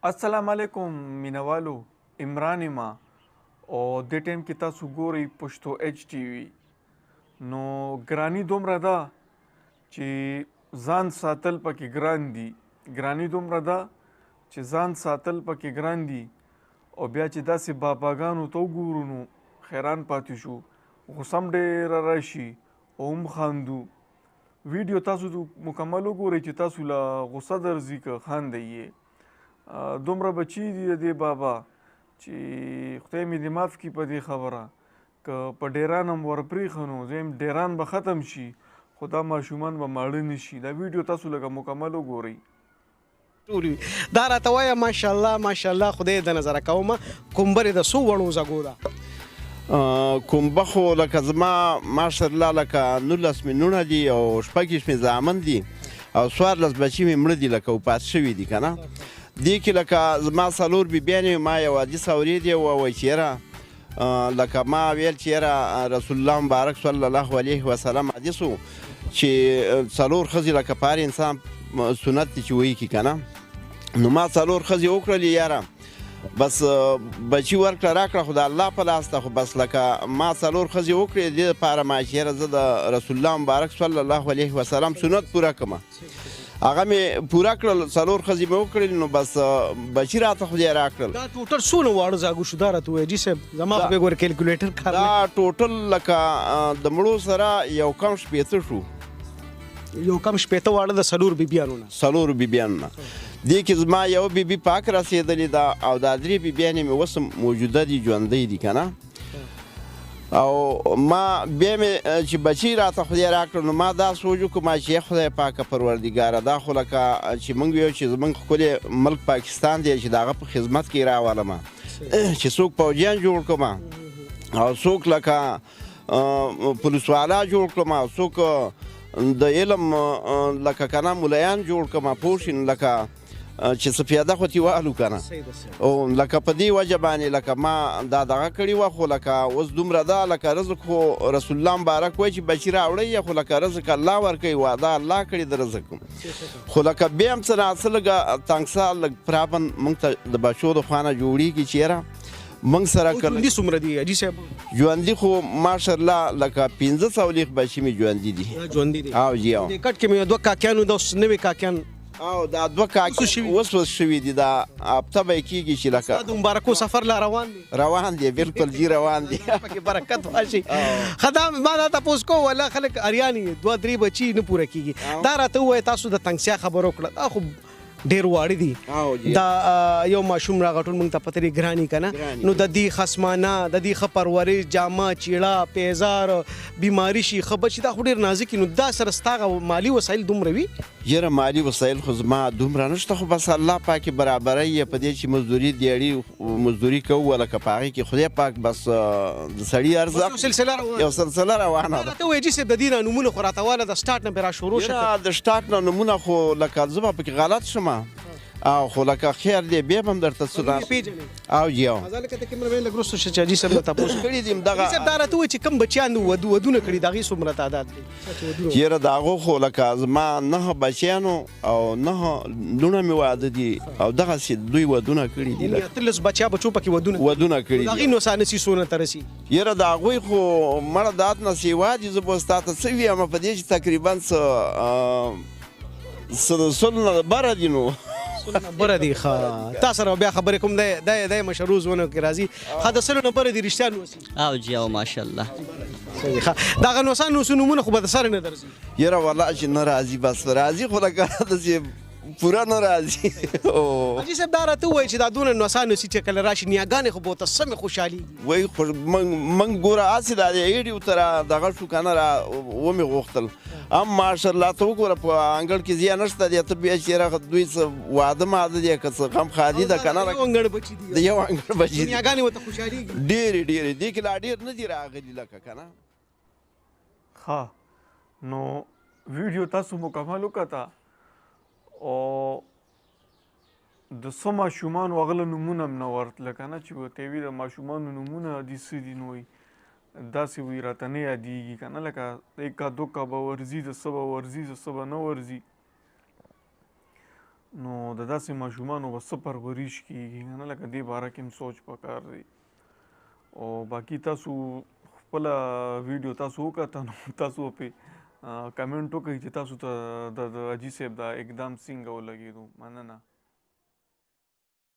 السلام علیکم مینوالو عمران ما او د ټیم کې تاسو ګورئ پښتو ایچ ټي وي نو ګرانی دومره ده چې ځان ساتل پکې ګران دي ګرانی دومره ده چې ځان ساتل پکې ګران دي او بیا چې داسې باباګانو ته وګورو نو حیران پاتې شو غوسه هم ډېره راشي او هم خاندو ویډیو تاسو مکمل وګورئ چې تاسو له غوسه درځي که خاندئ یې دومره بچي دي د دې بابا چې خدای مې دې معاف کړي په دې خبره که په ډیران هم ورپرېښه نو زه یم ډیران به ختم شي خو دا ماشومان به ماړه نه شي دا ویډیو تاسو لږه مکمل وګورئ دا راته وایه ماشاءالله ماشاءالله خدای د نظره کومه کومبرې د څو وړو زږو ده کومبه خو لکه زما ماشاءالله لکه 19 مې نوڼه دي او 6 مې زامن دي او 14 بچي مې مړه دي لکه وپات شوي دي که نه دې کې لکه زما څلور بیبیانې ما یو حدیث اورېدی ووایي چې یاره لکه ما ویل چې یاره رسول الله مبارک صلی الله علیه وسلم حدیث و چې څلور ښځې لکه په هر انسان سنت دي چې وایي کړي که نه نو ما څلور ښځې وکړلې یاره بس بچي ورکړه راکړه خو د الله په لاس ته خو بس لکه ما څلور ښځې وکړې دې دپاره ما چې یاره زه د رسول الله مبارک صلی الله علیه وسلم سنت پوره کړم هغه مې پوره کړل څلور ښځې مې وکړل نو بس بچي راته خدای راکړل دا ټوټل څونه واړه زاګو شو دا راته ووایه جي صاحب زما خو بیا ګوره کیلکولیټر کار دا ټوټل لکه د مړو سره یو کم 15 شو یو کم 15 واړه د څلور بیبیانو نه څلورو بیبیانو نه دې کې زما یو بیبي پاک رسېدلې ده او دا درې بیبیانې مې اوس هم موجوده دي ژوندی دي که نه او ما بیا مې چې بچي راته خدای راکړه نو ما دا سوچ وکړو ما چې خدای پاکه پروردګاره دا خو لکه چې موږ ویو چې زموږ ښکلی ملک پاکستان دی چې د هغه په خدمت کې راولم چې څوک پوجیان جوړ کړم او څوک لکه پولیسوالا جوړ کړم او څوک د علم لکه که نه ملیان جوړ کړم پوه شي لکه چې څه پیاده خو تیوالو که نه او لکه په دې وجه باندې لکه ما دا دغه کړي وه خو لکه اوس دومره ده لکه رزق خو رسول الله مبارک وایي چې بچي راوړئ خو لکه رزق الله ورکوي واده الله کړي د رزق خو لکه بیا هم څه ناڅه لږه تنګسال لږ پرابن موږ ته د بچو د خوا نه جوړېږي چې یاره موږ سره ژوندي څومره دي حاجي صاحب ژوندي خو ماشاءالله لکه 1500 بچي مې ژوندي دي ژوندي دي او جی او دې کټ کې مې دوه کاکیانو د اوس نوي کاکیان او دا دوه کاکي اوس شوي دي دا هفته به یې کېږي چې لکه د مبارکو سفر لا روان دي روان دي بالکل جی روان دي پکې برکت راشي ښه دا ما دا تپوس کوم والله خلک اریان یې دوه درې بچي نه پوره کېږي دا راته ووایه تاسو د تنګسیا خبره وکړه دا خو ډېر واړه دي دا یو ماشوم راغټون موږ ته پته لري ګراني که نه نو د دې خصمانه د دې ښه پرورش جامه چیړه پیزار بیماري شي ښه بچي دا خو ډېر نازک نو دا سره ستا مالي وسایل دومره وي یاره مالي وسایل خو زما دومره نشته خو بس الله پاک برابروي یې په دې چې مزدوري دیاړي مزدوري کوو لکه په هغې کې خدای پاک بس د سړي ارزښت یو سلسله روانه ده ته وایې جي صاحب د دې نه نومونه خو راته واله د سټارټ نه بیا را شروع شه د سټارټ نه نومونه خو لکه زه به پکې غلط شم او خو لکه خیر دی بیا به هم درته څه او جی او ځکه ته کیمرمین لږ وروسته شه چې حاجي صاحب ته تپوس کړي دي دغه صاحب دا راته وایي چې کوم بچیان ودونه کړي د هغې څومره تعداد دی یاره د هغو خو لکه زما 9 بچیانو او 9 لوڼه مې واده دي او دغسې دوی ودونه کړي دي 13 بچیا بچو پکې ودونه کړي د هغې نوسانسي څونه ته رسي یاره د هغوی خو مړه د ات نه سیوا دي زه به ستا ته څه ویم په دې چې تقریبا څه د سلو نه بره دي نو بره دي ښه تا سره بیا خبرې کوم دی مشروع زونه کې راځي ښه د سلو نه بره دي رښتیا نوسي او جی او ماشاءالله صحیح ښه دغه نوسان نومونه خو به د سره نه درځي یاره والله چې نه راځي بس راځي خو لکه داسې پوره نه راځي حاجي صاحب دا راته ووایي چې دا دونه نوسان نوسي چې کله راشي نیاګانې خو به ورته سمې خوشحالېږي وایي خو موږ ګوره هسې دا د ایډیو ته را دغه شو که نه را ومې غوښتل هم ماشاءالله ته وګوره په انګړ کې ځای نشته دی ته بیا چې یاره دوی څه واده ماده دی که څه غمخادي ده که نه یو انګړ بچي دي د یو انګړ بچي دي نیاګانې ورته خوشحالېږي ډېرې دې کې لا ډېر نه دي راغلي لکه که نه ښه نو ویډیو تاسو مکمل وکته او د څه ماشومانو هغه نومونه هم نه ورتله که نه چې ورته وي د ماشومانو نومونه دي څه دي نو وایي داسې وایي راته نه یادېږي که نه لکه ایکا دوکا به ورځي د څه به ورځي د څه به نه ورځي نو د داسې ماشومانو به څه پرورش کیږي کنه لکه دې باره کې هم سوچ پکار دی. او باقي تاسو خپله ویډیو تاسو وکته نو تاسو پې کمنټ وکړئ چې تاسو ته د حاجي صاحب دا اقدام څنګه ولګېدو. مننه.